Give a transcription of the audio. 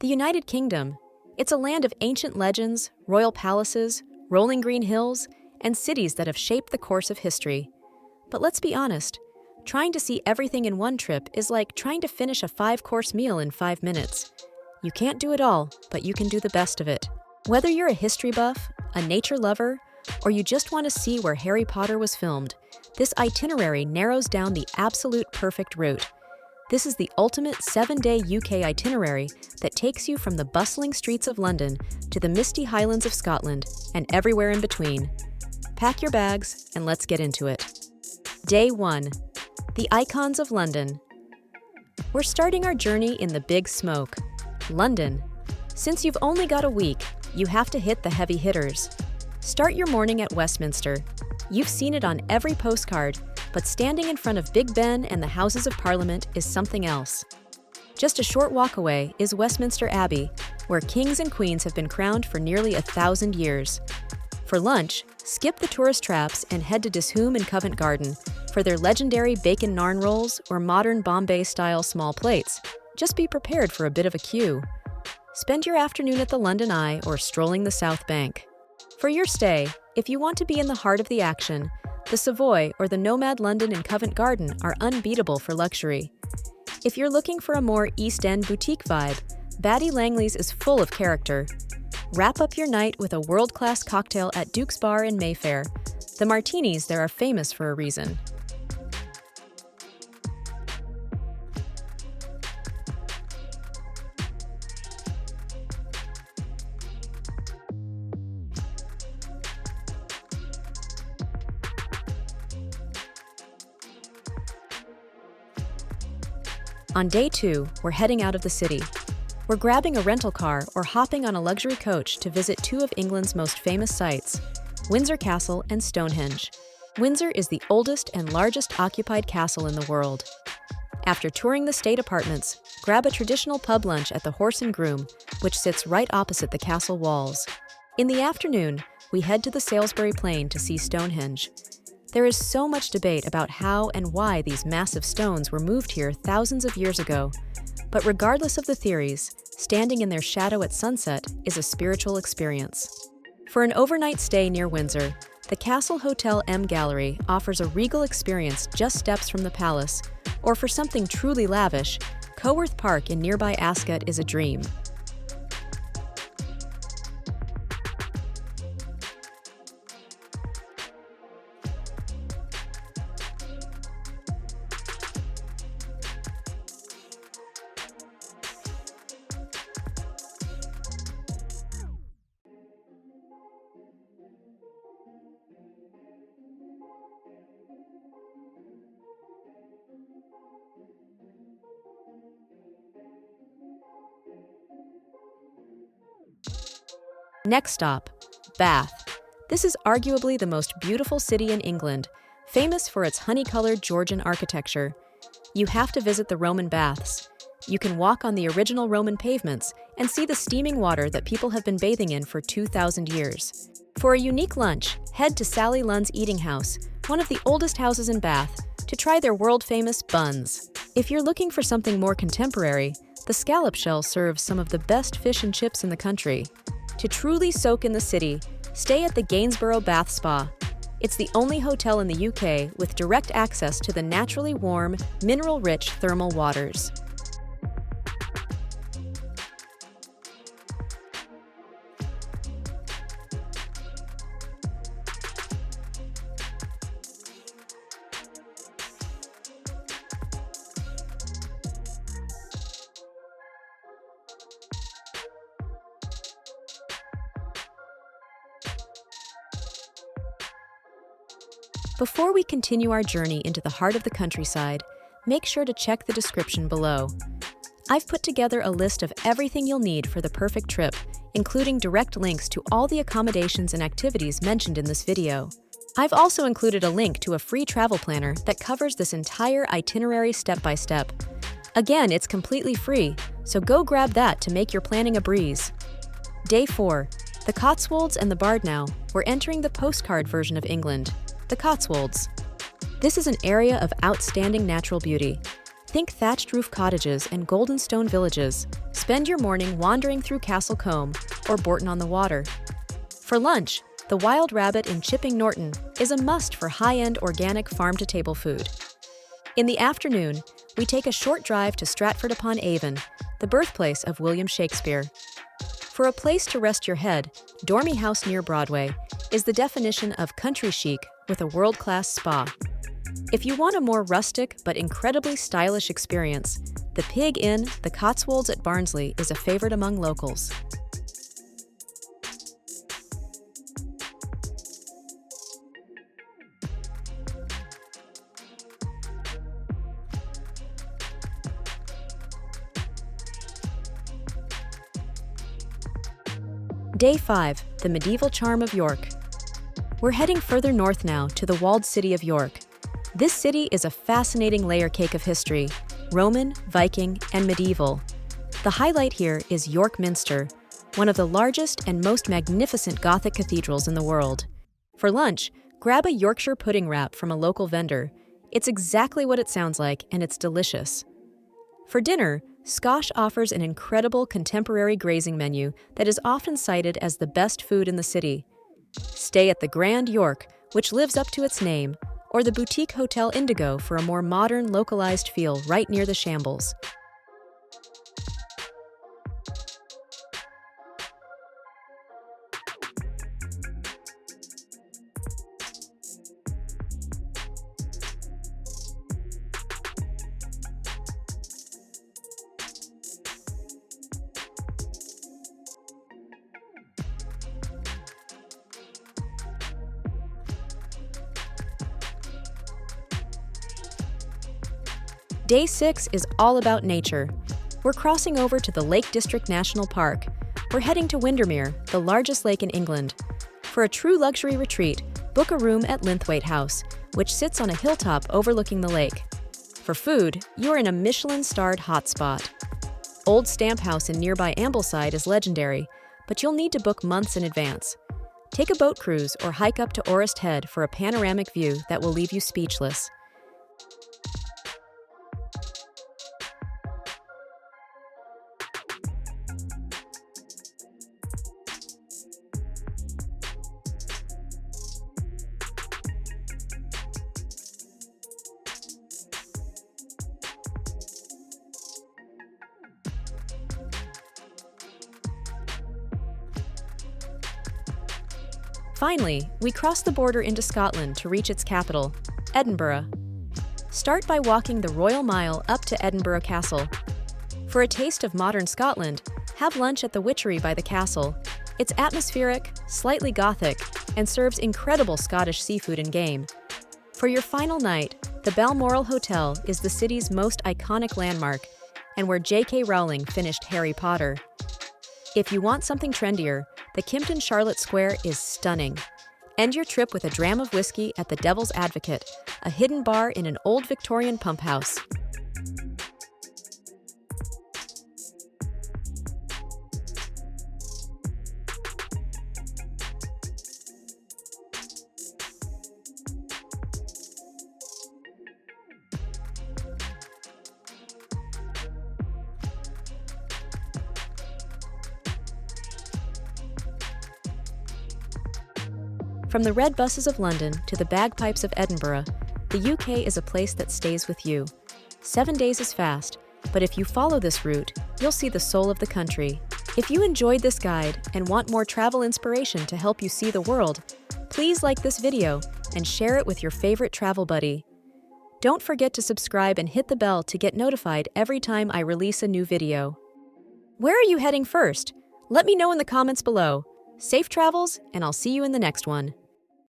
The United Kingdom. It's a land of ancient legends, royal palaces, rolling green hills, and cities that have shaped the course of history. But let's be honest, trying to see everything in one trip is like trying to finish a 5-course meal in 5 minutes. You can't do it all, but you can do the best of it. Whether you're a history buff, a nature lover, or you just want to see where Harry Potter was filmed, this itinerary narrows down the absolute perfect route. This is the ultimate 7-day UK itinerary that takes you from the bustling streets of London to the misty highlands of Scotland and everywhere in between. Pack your bags and let's get into it. Day 1. The Icons of London. We're starting our journey in the Big Smoke, London. Since you've only got a week, you have to hit the heavy hitters. Start your morning at Westminster. You've seen it on every postcard, but standing in front of Big Ben and the Houses of Parliament is something else. Just a short walk away is Westminster Abbey, where kings and queens have been crowned for nearly 1,000 years. For lunch, skip the tourist traps and head to Dishoom in Covent Garden for their legendary bacon naan rolls or modern Bombay-style small plates. Just be prepared for a bit of a queue. Spend your afternoon at the London Eye or strolling the South Bank. For your stay, if you want to be in the heart of the action, the Savoy or the Nomad London in Covent Garden are unbeatable for luxury. If you're looking for a more East End boutique vibe, Batty Langley's is full of character. Wrap up your night with a world-class cocktail at Duke's Bar in Mayfair. The martinis there are famous for a reason. On day 2, we're heading out of the city. We're grabbing a rental car or hopping on a luxury coach to visit 2 of England's most famous sites, Windsor Castle and Stonehenge. Windsor is the oldest and largest occupied castle in the world. After touring the state apartments, grab a traditional pub lunch at the Horse and Groom, which sits right opposite the castle walls. In the afternoon, we head to the Salisbury Plain to see Stonehenge. There is so much debate about how and why these massive stones were moved here thousands of years ago. But regardless of the theories, standing in their shadow at sunset is a spiritual experience. For an overnight stay near Windsor, the Castle Hotel M Gallery offers a regal experience just steps from the palace, or for something truly lavish, Coworth Park in nearby Ascot is a dream. Next stop, Bath. This is arguably the most beautiful city in England, famous for its honey-colored Georgian architecture. You have to visit the Roman baths. You can walk on the original Roman pavements and see the steaming water that people have been bathing in for 2,000 years. For a unique lunch, head to Sally Lunn's Eating House, one of the oldest houses in Bath, to try their world-famous buns. If you're looking for something more contemporary, the Scallop Shell serves some of the best fish and chips in the country. To truly soak in the city, stay at the Gainsborough Bath Spa. It's the only hotel in the UK with direct access to the naturally warm, mineral-rich thermal waters. Before we continue our journey into the heart of the countryside, make sure to check the description below. I've put together a list of everything you'll need for the perfect trip, including direct links to all the accommodations and activities mentioned in this video. I've also included a link to a free travel planner that covers this entire itinerary step by step. Again, it's completely free, so go grab that to make your planning a breeze. Day 4. The Cotswolds and the Bardnau. We're entering the postcard version of England. The Cotswolds. This is an area of outstanding natural beauty. Think thatched roof cottages and golden stone villages. Spend your morning wandering through Castle Combe or Bourton-on-the-Water. For lunch, the Wild Rabbit in Chipping Norton is a must for high-end organic farm-to-table food. In the afternoon, we take a short drive to Stratford-upon-Avon, the birthplace of William Shakespeare. For a place to rest your head, Dormy House near Broadway is the definition of country chic with a world-class spa. If you want a more rustic but incredibly stylish experience, the Pig Inn, the Cotswolds at Barnsley is a favorite among locals. Day 5, the medieval charm of York. We're heading further north now to the walled city of York. This city is a fascinating layer cake of history, Roman, Viking, and medieval. The highlight here is York Minster, one of the largest and most magnificent Gothic cathedrals in the world. For lunch, grab a Yorkshire pudding wrap from a local vendor. It's exactly what it sounds like, and it's delicious. For dinner, Scosh offers an incredible contemporary grazing menu that is often cited as the best food in the city. Stay at the Grand York, which lives up to its name, or the boutique Hotel Indigo for a more modern, localized feel right near the Shambles. Day 6 is all about nature. We're crossing over to the Lake District National Park. We're heading to Windermere, the largest lake in England. For a true luxury retreat, book a room at Linthwaite House, which sits on a hilltop overlooking the lake. For food, you're in a Michelin-starred hotspot. Old Stamp House in nearby Ambleside is legendary, but you'll need to book months in advance. Take a boat cruise or hike up to Orist Head for a panoramic view that will leave you speechless. Finally, we cross the border into Scotland to reach its capital, Edinburgh. Start by walking the Royal Mile up to Edinburgh Castle. For a taste of modern Scotland, have lunch at the Witchery by the castle. It's atmospheric, slightly Gothic, and serves incredible Scottish seafood and game. For your final night, the Balmoral Hotel is the city's most iconic landmark, and where J.K. Rowling finished Harry Potter. If you want something trendier, the Kimpton Charlotte Square is stunning. End your trip with a dram of whiskey at the Devil's Advocate, a hidden bar in an old Victorian pump house. From the red buses of London to the bagpipes of Edinburgh, the UK is a place that stays with you. 7 days is fast, but if you follow this route, you'll see the soul of the country. If you enjoyed this guide and want more travel inspiration to help you see the world, please like this video and share it with your favorite travel buddy. Don't forget to subscribe and hit the bell to get notified every time I release a new video. Where are you heading first? Let me know in the comments below. Safe travels, and I'll see you in the next one.